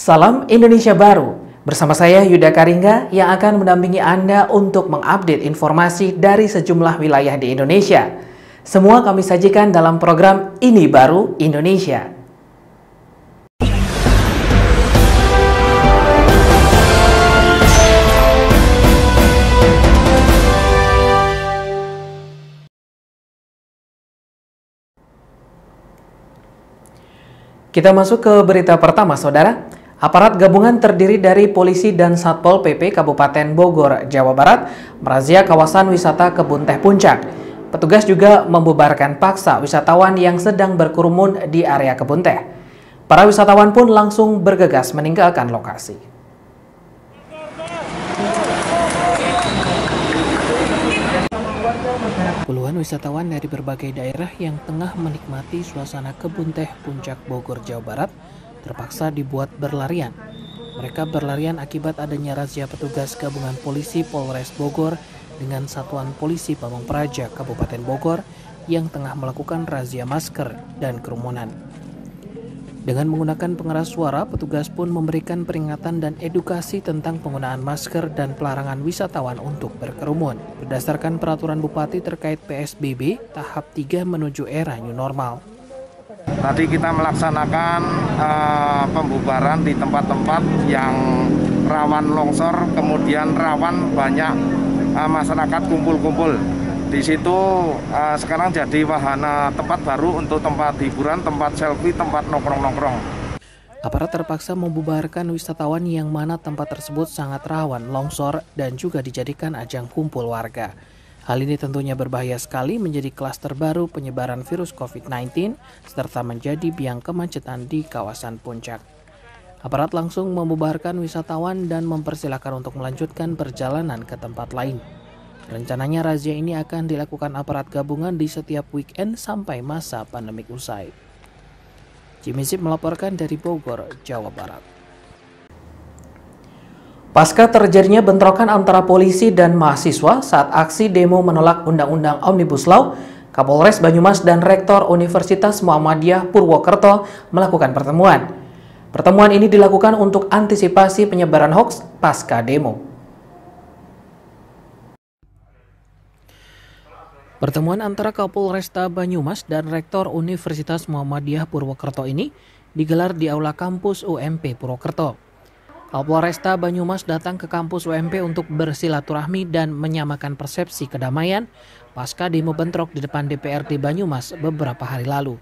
Salam Indonesia Baru. Bersama saya Yuda Karingga yang akan mendampingi Anda untuk mengupdate informasi dari sejumlah wilayah di Indonesia. Semua kami sajikan dalam program Ini Baru Indonesia. Kita masuk ke berita pertama, Saudara. Aparat gabungan terdiri dari polisi dan Satpol PP Kabupaten Bogor, Jawa Barat merazia kawasan wisata Kebun Teh Puncak. Petugas juga membubarkan paksa wisatawan yang sedang berkerumun di area kebun teh. Para wisatawan pun langsung bergegas meninggalkan lokasi. Puluhan wisatawan dari berbagai daerah yang tengah menikmati suasana Kebun Teh Puncak Bogor, Jawa Barat terpaksa dibuat berlarian. Mereka berlarian akibat adanya razia petugas gabungan polisi Polres Bogor dengan Satuan Polisi Pamong Praja Kabupaten Bogor yang tengah melakukan razia masker dan kerumunan. Dengan menggunakan pengeras suara, petugas pun memberikan peringatan dan edukasi tentang penggunaan masker dan pelarangan wisatawan untuk berkerumun. Berdasarkan peraturan Bupati terkait PSBB tahap 3 menuju era new normal. Tadi kita melaksanakan pembubaran di tempat-tempat yang rawan longsor, kemudian rawan banyak masyarakat kumpul-kumpul. Di situ sekarang jadi wahana tempat baru untuk tempat hiburan, tempat selfie, tempat nongkrong-nongkrong. Aparat terpaksa membubarkan wisatawan yang mana tempat tersebut sangat rawan longsor dan juga dijadikan ajang kumpul warga. Hal ini tentunya berbahaya sekali, menjadi klaster baru penyebaran virus COVID-19 serta menjadi biang kemacetan di kawasan puncak. Aparat langsung membubarkan wisatawan dan mempersilahkan untuk melanjutkan perjalanan ke tempat lain. Rencananya razia ini akan dilakukan aparat gabungan di setiap weekend sampai masa pandemik usai. Jimmy Zip melaporkan dari Bogor, Jawa Barat. Pasca terjadinya bentrokan antara polisi dan mahasiswa saat aksi demo menolak Undang-Undang Omnibus Law, Kapolres Banyumas dan Rektor Universitas Muhammadiyah Purwokerto melakukan pertemuan. Pertemuan ini dilakukan untuk antisipasi penyebaran hoaks pasca demo. Pertemuan antara Kapolresta Banyumas dan Rektor Universitas Muhammadiyah Purwokerto ini digelar di Aula Kampus UMP Purwokerto. Kapolresta Banyumas datang ke kampus UMP untuk bersilaturahmi dan menyamakan persepsi kedamaian pasca demo bentrok di depan DPRD Banyumas beberapa hari lalu.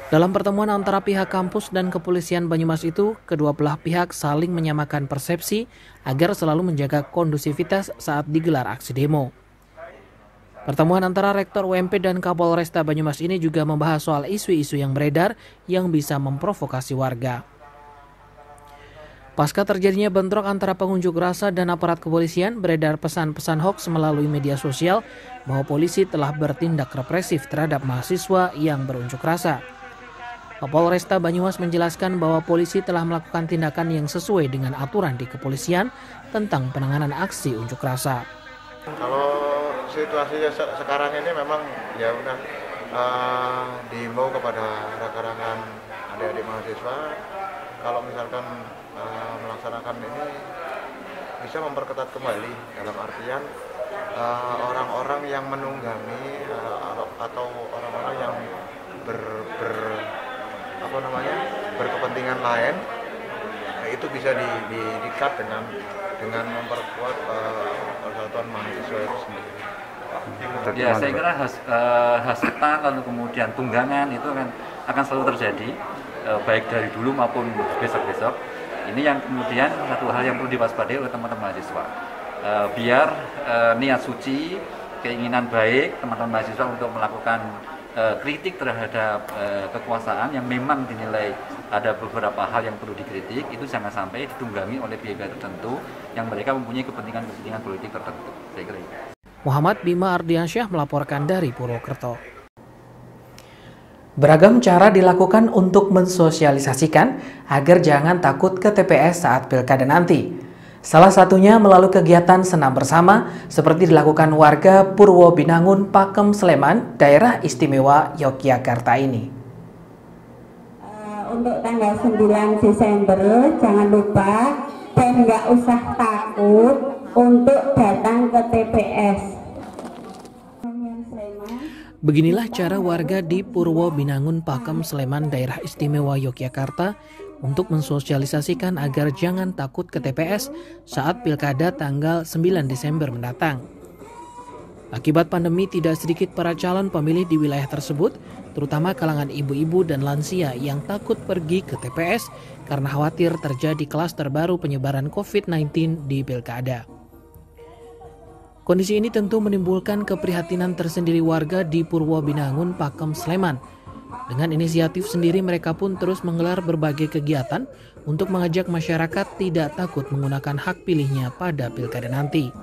Dalam pertemuan antara pihak kampus dan kepolisian Banyumas itu, kedua belah pihak saling menyamakan persepsi agar selalu menjaga kondusivitas saat digelar aksi demo. Pertemuan antara Rektor UMP dan Kapolresta Banyumas ini juga membahas soal isu-isu yang beredar yang bisa memprovokasi warga. Pasca terjadinya bentrok antara pengunjuk rasa dan aparat kepolisian, beredar pesan-pesan hoaks melalui media sosial bahwa polisi telah bertindak represif terhadap mahasiswa yang berunjuk rasa. Kapolresta Banyumas menjelaskan bahwa polisi telah melakukan tindakan yang sesuai dengan aturan di kepolisian tentang penanganan aksi unjuk rasa. Kalau situasinya sekarang ini memang ya udah diimbau kepada rekan-rekan adik-adik mahasiswa kalau misalkan melaksanakan ini bisa memperketat kembali dalam artian orang-orang yang menunggangi atau orang-orang yang berkepentingan lain itu bisa di-cut dengan memperkuat persatuan mahasiswa itu sendiri. Ya, saya kira hasutan lalu kemudian tunggangan itu akan selalu terjadi, baik dari dulu maupun besok-besok. Ini yang kemudian satu hal yang perlu diwaspadai oleh teman-teman mahasiswa. Biar niat suci, keinginan baik teman-teman mahasiswa untuk melakukan kritik terhadap kekuasaan yang memang dinilai ada beberapa hal yang perlu dikritik, itu jangan sampai ditunggangi oleh pihak tertentu yang mereka mempunyai kepentingan politik tertentu. Saya kira itu. Muhammad Bima Ardiansyah melaporkan dari Purwokerto. Beragam cara dilakukan untuk mensosialisasikan agar jangan takut ke TPS saat pilkada nanti. Salah satunya melalui kegiatan senam bersama seperti dilakukan warga Purwo Binangun, Pakem, Sleman, daerah istimewa Yogyakarta ini. Untuk tanggal 9 Desember jangan lupa dan nggak usah takut untuk datang ke TPS. Beginilah cara warga di Purwo Binangun, Pakem, Sleman, Daerah Istimewa Yogyakarta untuk mensosialisasikan agar jangan takut ke TPS saat pilkada tanggal 9 Desember mendatang. Akibat pandemi, tidak sedikit para calon pemilih di wilayah tersebut, terutama kalangan ibu-ibu dan lansia yang takut pergi ke TPS karena khawatir terjadi klaster baru penyebaran COVID-19 di pilkada. Kondisi ini tentu menimbulkan keprihatinan tersendiri warga di Purwo Binangun, Pakem, Sleman. Dengan inisiatif sendiri, mereka pun terus menggelar berbagai kegiatan untuk mengajak masyarakat tidak takut menggunakan hak pilihnya pada pilkada nanti.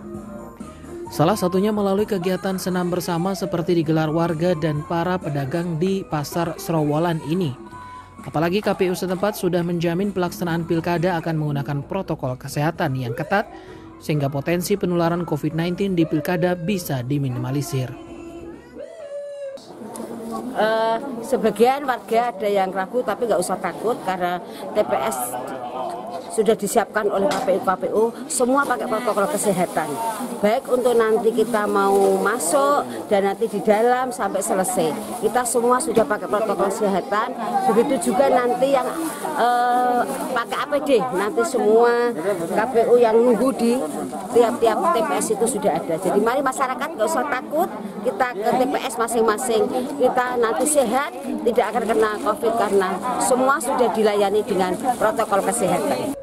Salah satunya melalui kegiatan senam bersama seperti digelar warga dan para pedagang di Pasar Srowolan ini. Apalagi KPU setempat sudah menjamin pelaksanaan pilkada akan menggunakan protokol kesehatan yang ketat, sehingga potensi penularan COVID-19 di pilkada bisa diminimalisir. Sebagian warga ada yang ragu, tapi nggak usah takut karena TPS sudah disiapkan oleh KPU semua pakai protokol kesehatan. Baik untuk nanti kita mau masuk dan nanti di dalam sampai selesai. Kita semua sudah pakai protokol kesehatan. Begitu juga nanti yang pakai APD. Nanti semua KPU yang nunggu di tiap-tiap TPS itu sudah ada. Jadi mari masyarakat nggak usah takut. Kita ke TPS masing-masing. Kita nanti sehat, tidak akan kena COVID karena semua sudah dilayani dengan protokol kesehatan.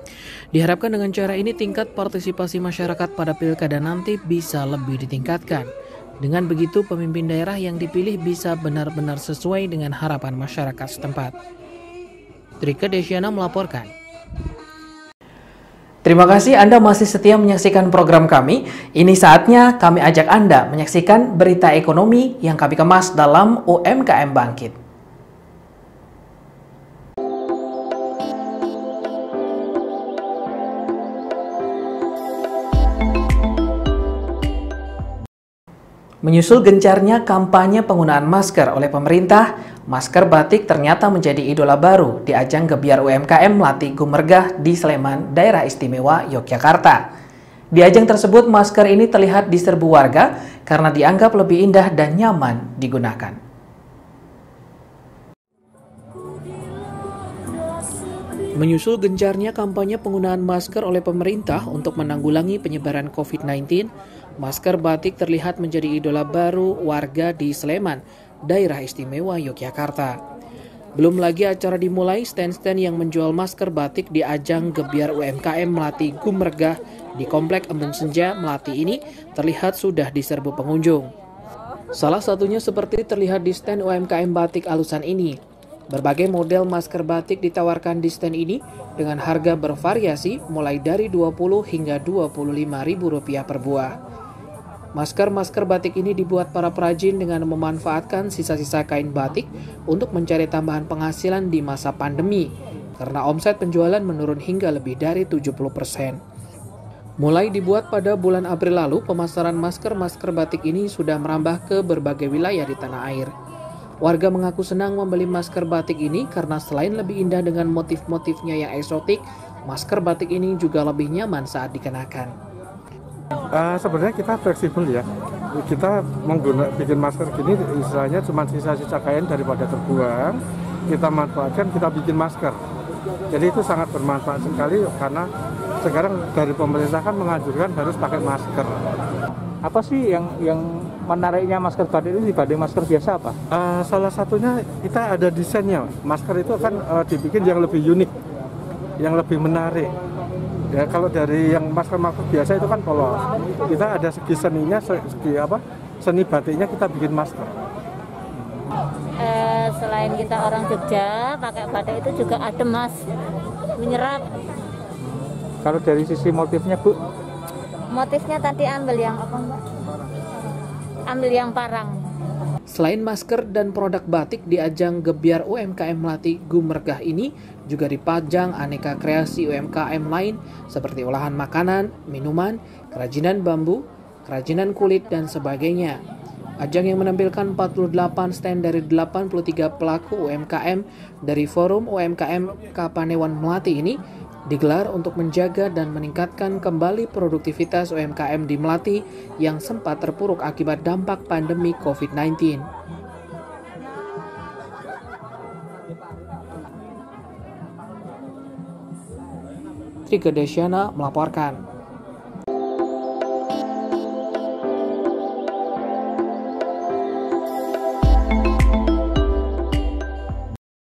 Diharapkan dengan cara ini tingkat partisipasi masyarakat pada pilkada nanti bisa lebih ditingkatkan. Dengan begitu pemimpin daerah yang dipilih bisa benar-benar sesuai dengan harapan masyarakat setempat. Trike Desiana melaporkan. Terima kasih Anda masih setia menyaksikan program kami. Ini saatnya kami ajak Anda menyaksikan berita ekonomi yang kami kemas dalam UMKM Bangkit. Menyusul gencarnya kampanye penggunaan masker oleh pemerintah, masker batik ternyata menjadi idola baru di ajang Gebyar UMKM Melati Gumergah di Sleman, Daerah Istimewa Yogyakarta. Di ajang tersebut, masker ini terlihat diserbu warga karena dianggap lebih indah dan nyaman digunakan. Menyusul gencarnya kampanye penggunaan masker oleh pemerintah untuk menanggulangi penyebaran COVID-19, masker batik terlihat menjadi idola baru warga di Sleman, Daerah Istimewa Yogyakarta. Belum lagi acara dimulai, stand-stand yang menjual masker batik di ajang Gebyar UMKM Melati Gumergah di Komplek Embung Senja, Melati ini terlihat sudah diserbu pengunjung. Salah satunya seperti terlihat di stand UMKM batik alusan ini. Berbagai model masker batik ditawarkan di stand ini dengan harga bervariasi mulai dari Rp20 hingga Rp25.000 per buah. Masker-masker batik ini dibuat para perajin dengan memanfaatkan sisa-sisa kain batik untuk mencari tambahan penghasilan di masa pandemi, karena omset penjualan menurun hingga lebih dari 70%. Mulai dibuat pada bulan April lalu, pemasaran masker-masker batik ini sudah merambah ke berbagai wilayah di tanah air. Warga mengaku senang membeli masker batik ini karena selain lebih indah dengan motif-motifnya yang eksotik, masker batik ini juga lebih nyaman saat dikenakan. Sebenarnya kita fleksibel ya. Kita bikin masker gini istilahnya cuma sisa-sisa kain daripada terbuang, kita manfaatkan, kita bikin masker. Jadi itu sangat bermanfaat sekali karena sekarang dari pemerintah kan menganjurkan harus pakai masker. Apa sih yang menariknya masker batik ini dibanding masker biasa apa? Salah satunya kita ada desainnya. Masker itu kan dibikin yang lebih unik, yang lebih menarik. Ya kalau dari yang masker biasa itu kan polos. Kita ada segi seninya, seni batiknya kita bikin masker. Selain kita orang Jogja, pakai batik itu juga adem mas, menyerap. Kalau dari sisi motifnya Bu? Motifnya tadi ambil yang apa mbak? Ambil yang parang. Selain masker dan produk batik di ajang Gebyar UMKM Melati Gumergah ini juga dipajang aneka kreasi UMKM lain seperti olahan makanan, minuman, kerajinan bambu, kerajinan kulit, dan sebagainya. Ajang yang menampilkan 48 stand dari 83 pelaku UMKM dari Forum UMKM Kapanewon Melati ini digelar untuk menjaga dan meningkatkan kembali produktivitas UMKM di Melati yang sempat terpuruk akibat dampak pandemi COVID-19. Trika Desyana melaporkan.